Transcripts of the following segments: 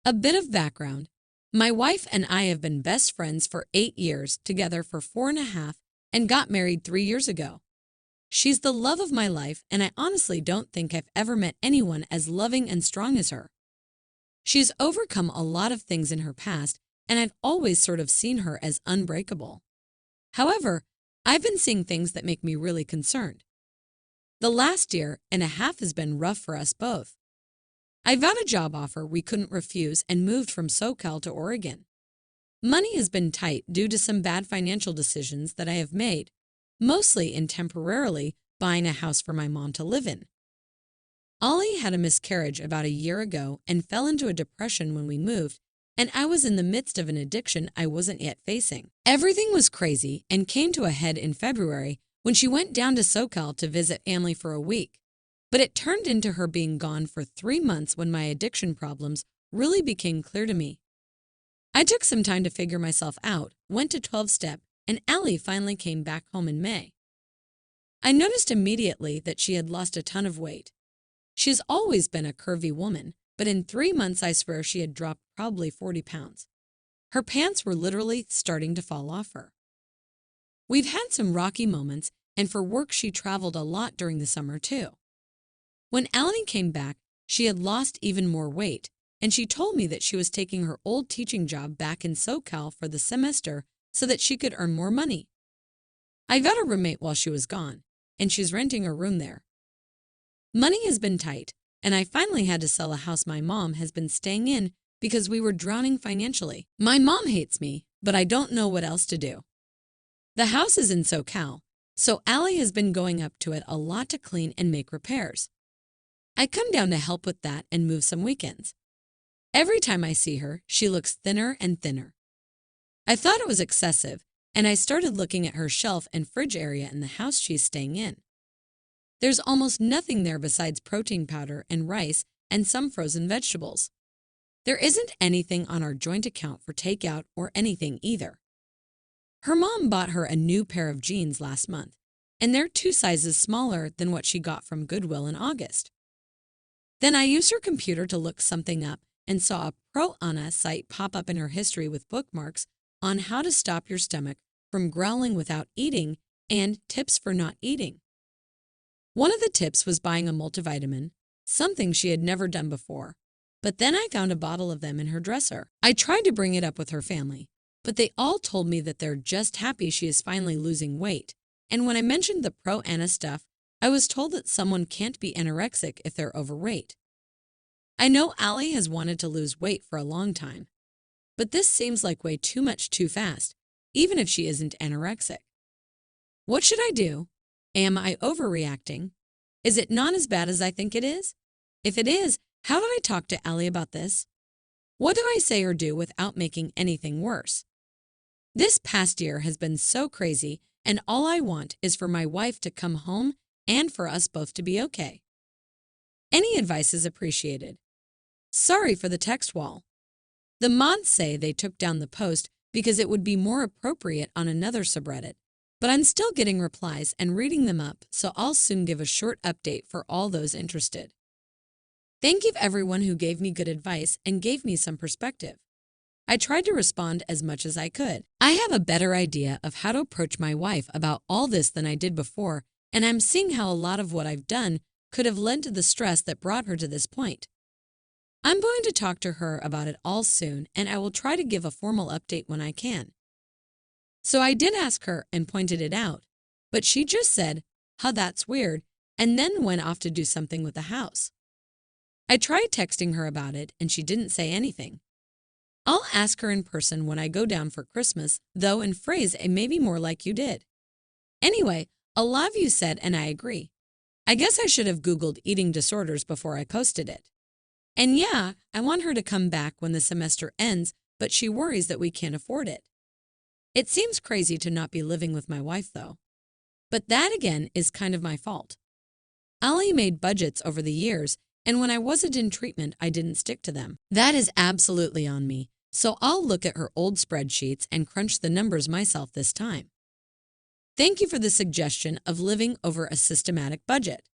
A bit of background. My wife and I have been best friends for 8 years, together for 4.5, and got married 3 years ago. She's the love of my life, and I honestly don't think I've ever met anyone as loving and strong as her. She's overcome a lot of things in her past, and I've always sort of seen her as unbreakable. However, I've been seeing things that make me really concerned. The last year and a half has been rough for us both. I got a job offer we couldn't refuse and moved from SoCal to Oregon. Money has been tight due to some bad financial decisions that I have made, mostly in temporarily buying a house for my mom to live in. Ollie had a miscarriage about a year ago and fell into a depression when we moved, and I was in the midst of an addiction I wasn't yet facing. Everything was crazy and came to a head in February when she went down to SoCal to visit family for a week. But it turned into her being gone for 3 months when my addiction problems really became clear to me. I took some time to figure myself out, went to 12-step, and Allie finally came back home in May. I noticed immediately that she had lost a ton of weight. She's always been a curvy woman, but in 3 months I swear she had dropped probably 40 pounds. Her pants were literally starting to fall off her. We've had some rocky moments, and for work she traveled a lot during the summer too. When Allie came back, she had lost even more weight, and she told me that she was taking her old teaching job back in SoCal for the semester so that she could earn more money. I got a roommate while she was gone, and she's renting a room there. Money has been tight, and I finally had to sell a house my mom has been staying in because we were drowning financially. My mom hates me, but I don't know what else to do. The house is in SoCal, so Allie has been going up to it a lot to clean and make repairs. I come down to help with that and move some weekends. Every time I see her, she looks thinner and thinner. I thought it was excessive, and I started looking at her shelf and fridge area in the house she's staying in. There's almost nothing there besides protein powder and rice and some frozen vegetables. There isn't anything on our joint account for takeout or anything either. Her mom bought her a new pair of jeans last month, and they're 2 sizes smaller than what she got from Goodwill in August. Then I used her computer to look something up and saw a Pro Ana site pop up in her history with bookmarks on how to stop your stomach from growling without eating and tips for not eating. One of the tips was buying a multivitamin, something she had never done before, but then I found a bottle of them in her dresser. I tried to bring it up with her family, but they all told me that they're just happy she is finally losing weight, and when I mentioned the Pro Ana stuff, I was told that someone can't be anorexic if they're overweight. I know Allie has wanted to lose weight for a long time, but this seems like way too much too fast, even if she isn't anorexic. What should I do? Am I overreacting? Is it not as bad as I think it is? If it is, how do I talk to Allie about this? What do I say or do without making anything worse? This past year has been so crazy, and all I want is for my wife to come home and for us both to be okay. Any advice is appreciated. Sorry for the text wall. The mods say they took down the post because it would be more appropriate on another subreddit, but I'm still getting replies and reading them up, so I'll soon give a short update for all those interested. Thank you everyone who gave me good advice and gave me some perspective. I tried to respond as much as I could. I have a better idea of how to approach my wife about all this than I did before, and I'm seeing how a lot of what I've done could have led to the stress that brought her to this point. I'm going to talk to her about it all soon, and I will try to give a formal update when I can. So I did ask her and pointed it out, but she just said, "Huh, that's weird," and then went off to do something with the house. I tried texting her about it, and she didn't say anything. I'll ask her in person when I go down for Christmas, though, and phrase it maybe more like you did. Anyway, a lot of you said, and I agree. I guess I should have Googled eating disorders before I posted it. And yeah, I want her to come back when the semester ends, but she worries that we can't afford it. It seems crazy to not be living with my wife, though. But that, again, is kind of my fault. Allie made budgets over the years, and when I wasn't in treatment, I didn't stick to them. That is absolutely on me, so I'll look at her old spreadsheets and crunch the numbers myself this time. Thank you for the suggestion of living over a systematic budget.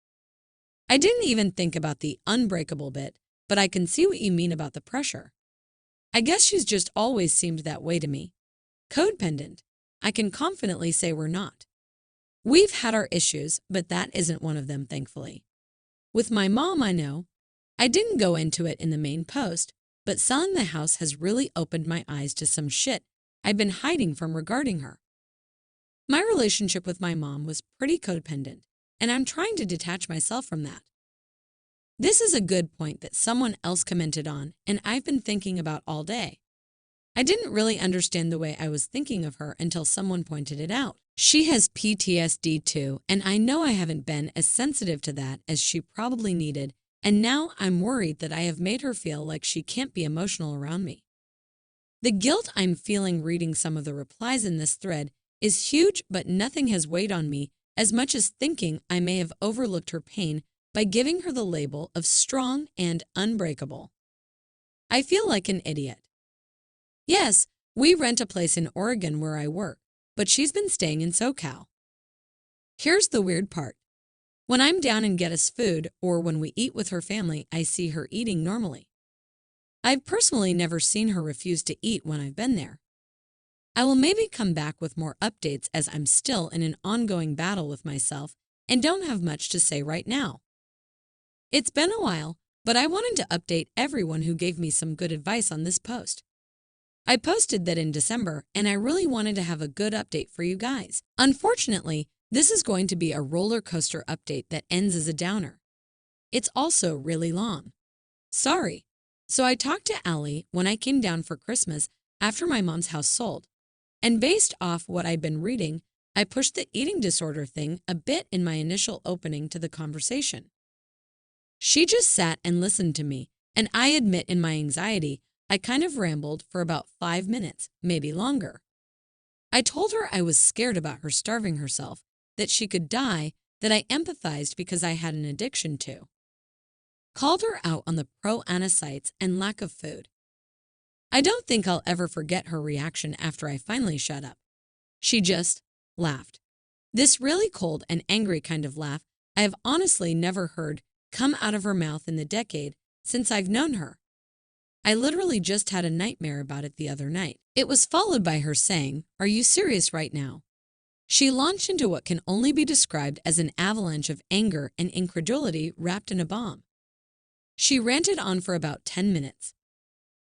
I didn't even think about the unbreakable bit, but I can see what you mean about the pressure. I guess she's just always seemed that way to me. Codependent. I can confidently say we're not. We've had our issues, but that isn't one of them, thankfully. With my mom, I know. I didn't go into it in the main post, but selling the house has really opened my eyes to some shit I've been hiding from regarding her. My relationship with my mom was pretty codependent, and I'm trying to detach myself from that. This is a good point that someone else commented on, and I've been thinking about all day. I didn't really understand the way I was thinking of her until someone pointed it out. She has PTSD too, and I know I haven't been as sensitive to that as she probably needed, and now I'm worried that I have made her feel like she can't be emotional around me. The guilt I'm feeling reading some of the replies in this thread is huge, but nothing has weighed on me as much as thinking I may have overlooked her pain by giving her the label of strong and unbreakable. I feel like an idiot. Yes, we rent a place in Oregon where I work, but she's been staying in SoCal. Here's the weird part. When I'm down and get us food, or when we eat with her family, I see her eating normally. I've personally never seen her refuse to eat when I've been there. I will maybe come back with more updates as I'm still in an ongoing battle with myself and don't have much to say right now. It's been a while, but I wanted to update everyone who gave me some good advice on this post. I posted that in December, and I really wanted to have a good update for you guys. Unfortunately, this is going to be a roller coaster update that ends as a downer. It's also really long. Sorry. So I talked to Allie when I came down for Christmas after my mom's house sold, and based off what I'd been reading, I pushed the eating disorder thing a bit in my initial opening to the conversation. She just sat and listened to me, and I admit in my anxiety, I kind of rambled for about 5 minutes, maybe longer. I told her I was scared about her starving herself, that she could die, that I empathized because I had an addiction to. Called her out on the pro-anasites and lack of food. I don't think I'll ever forget her reaction after I finally shut up. She just laughed. This really cold and angry kind of laugh I have honestly never heard come out of her mouth in the decade since I've known her. I literally just had a nightmare about it the other night. It was followed by her saying, "Are you serious right now?" She launched into what can only be described as an avalanche of anger and incredulity wrapped in a bomb. She ranted on for about 10 minutes.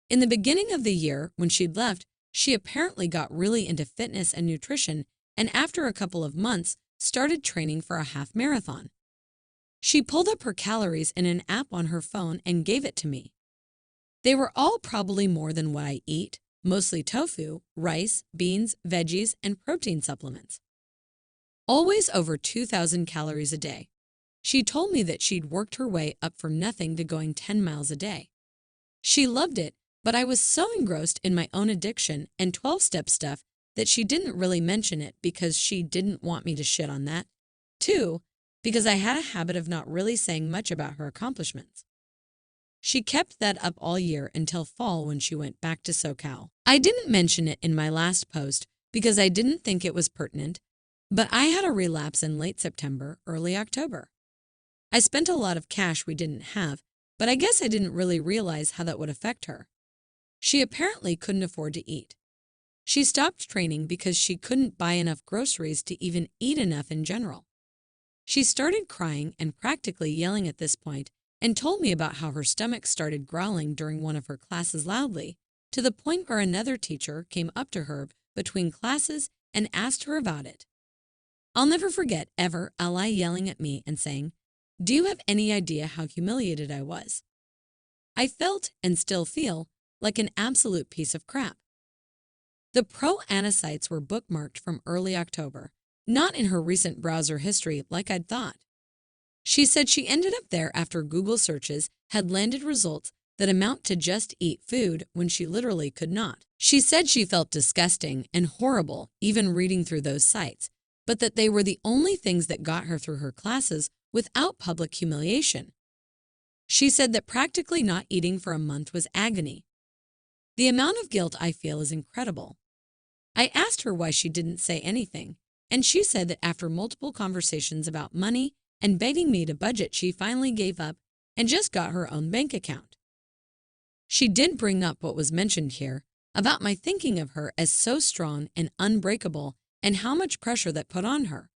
In the beginning of the year, when she'd left, she apparently got really into fitness and nutrition, and after a couple of months, started training for a half marathon. She pulled up her calories in an app on her phone and gave it to me. They were all probably more than what I eat, mostly tofu, rice, beans, veggies, and protein supplements. Always over 2,000 calories a day. She told me that she'd worked her way up from nothing to going 10 miles a day. She loved it, but I was so engrossed in my own addiction and 12-step stuff that she didn't really mention it because she didn't want me to shit on that. 2, because I had a habit of not really saying much about her accomplishments. She kept that up all year until fall when she went back to SoCal. I didn't mention it in my last post because I didn't think it was pertinent, but I had a relapse in late September, early October. I spent a lot of cash we didn't have, but I guess I didn't really realize how that would affect her. She apparently couldn't afford to eat. She stopped training because she couldn't buy enough groceries to even eat enough in general. She started crying and practically yelling at this point, and told me about how her stomach started growling during one of her classes loudly, to the point where another teacher came up to her between classes and asked her about it. I'll never forget ever Ally yelling at me and saying, "Do you have any idea how humiliated I was?" I felt, and still feel, like an absolute piece of crap. The pro-anasites were bookmarked from early October, not in her recent browser history like I'd thought. She said she ended up there after Google searches had landed results that amount to just eat food when she literally could not. She said she felt disgusting and horrible even reading through those sites, but that they were the only things that got her through her classes without public humiliation. She said that practically not eating for a month was agony. The amount of guilt I feel is incredible. I asked her why she didn't say anything, and she said that after multiple conversations about money and begging me to budget, she finally gave up and just got her own bank account. She did bring up what was mentioned here about my thinking of her as so strong and unbreakable and how much pressure that put on her.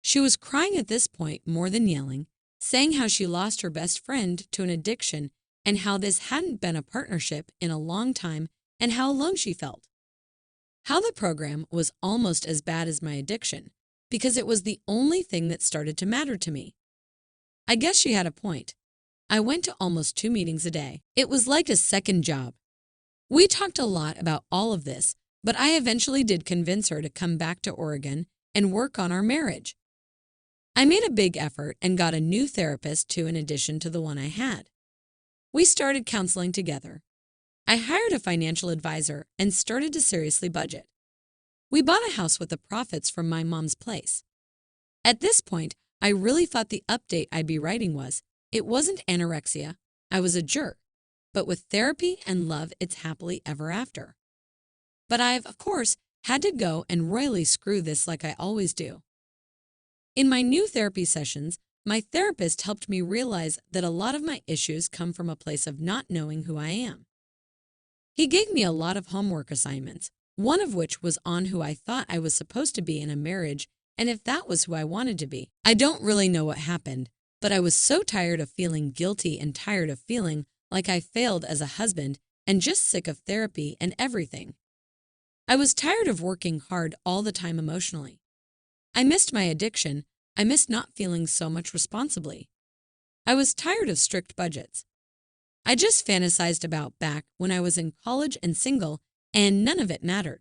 She was crying at this point more than yelling, saying how she lost her best friend to an addiction and how this hadn't been a partnership in a long time and how alone she felt. How the program was almost as bad as my addiction because it was the only thing that started to matter to me. I guess she had a point. I went to almost 2 meetings a day. It was like a second job. We talked a lot about all of this, but I eventually did convince her to come back to Oregon and work on our marriage. I made a big effort and got a new therapist too in addition to the one I had. We started counseling together. I hired a financial advisor and started to seriously budget. We bought a house with the profits from my mom's place. At this point, I really thought the update I'd be writing was, it wasn't anorexia, I was a jerk, but with therapy and love, it's happily ever after. But I've, of course, had to go and royally screw this like I always do. In my new therapy sessions, my therapist helped me realize that a lot of my issues come from a place of not knowing who I am. He gave me a lot of homework assignments, one of which was on who I thought I was supposed to be in a marriage and if that was who I wanted to be. I don't really know what happened, but I was so tired of feeling guilty and tired of feeling like I failed as a husband and just sick of therapy and everything. I was tired of working hard all the time emotionally. I missed my addiction. I missed not feeling so much responsibly. I was tired of strict budgets. I just fantasized about back when I was in college and single, and none of it mattered.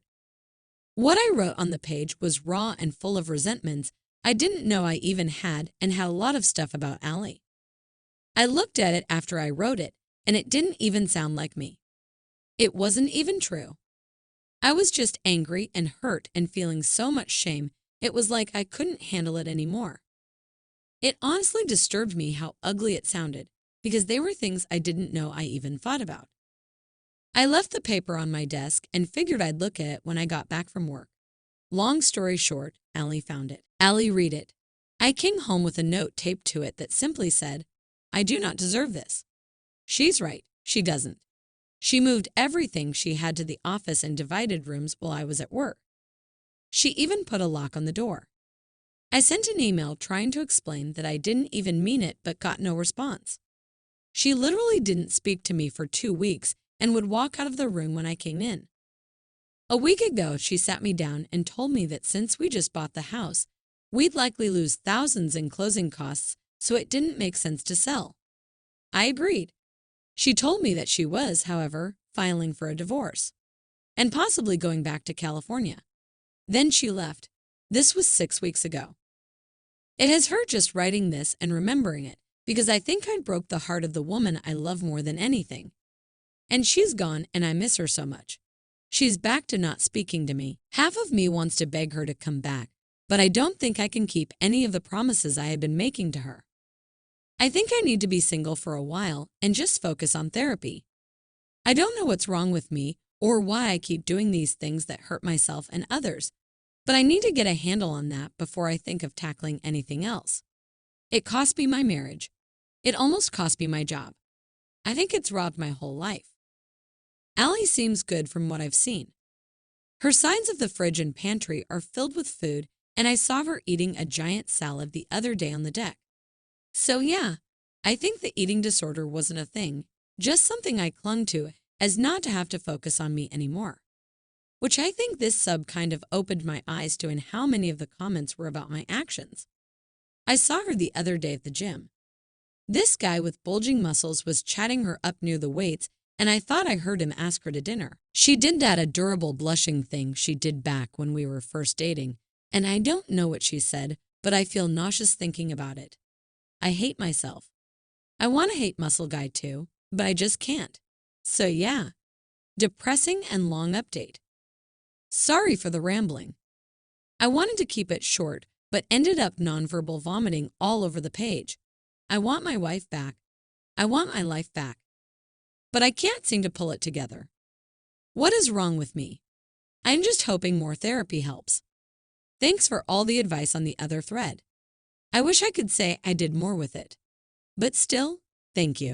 What I wrote on the page was raw and full of resentments I didn't know I even had and had a lot of stuff about Allie. I looked at it after I wrote it, and it didn't even sound like me. It wasn't even true. I was just angry and hurt and feeling so much shame, it was like I couldn't handle it anymore. It honestly disturbed me how ugly it sounded, because they were things I didn't know I even thought about. I left the paper on my desk and figured I'd look at it when I got back from work. Long story short, Allie found it. Allie, read it. I came home with a note taped to it that simply said, I do not deserve this. She's right, she doesn't. She moved everything she had to the office and divided rooms while I was at work. She even put a lock on the door. I sent an email trying to explain that I didn't even mean it but got no response. She literally didn't speak to me for 2 weeks and would walk out of the room when I came in. A week ago, she sat me down and told me that since we just bought the house, we'd likely lose thousands in closing costs, so it didn't make sense to sell. I agreed. She told me that she was, however, filing for a divorce and possibly going back to California. Then she left. This was 6 weeks ago. It has hurt just writing this and remembering it because I think I broke the heart of the woman I love more than anything. And she's gone and I miss her so much. She's back to not speaking to me. Half of me wants to beg her to come back, but I don't think I can keep any of the promises I have been making to her. I think I need to be single for a while and just focus on therapy. I don't know what's wrong with me or why I keep doing these things that hurt myself and others, but I need to get a handle on that before I think of tackling anything else. It cost me my marriage. It almost cost me my job. I think it's robbed my whole life. Allie seems good from what I've seen. Her sides of the fridge and pantry are filled with food, and I saw her eating a giant salad the other day on the deck. So yeah, I think the eating disorder wasn't a thing, just something I clung to as not to have to focus on me anymore. Which I think this sub kind of opened my eyes to in how many of the comments were about my actions. I saw her the other day at the gym. This guy with bulging muscles was chatting her up near the weights, and I thought I heard him ask her to dinner. She did that adorable blushing thing she did back when we were first dating, and I don't know what she said, but I feel nauseous thinking about it. I hate myself. I want to hate Muscle Guy too, but I just can't. So yeah, depressing and long update. Sorry for the rambling. I wanted to keep it short, but ended up nonverbal vomiting all over the page. I want my wife back. I want my life back. But I can't seem to pull it together. What is wrong with me? I'm just hoping more therapy helps. Thanks for all the advice on the other thread. I wish I could say I did more with it. But still, thank you.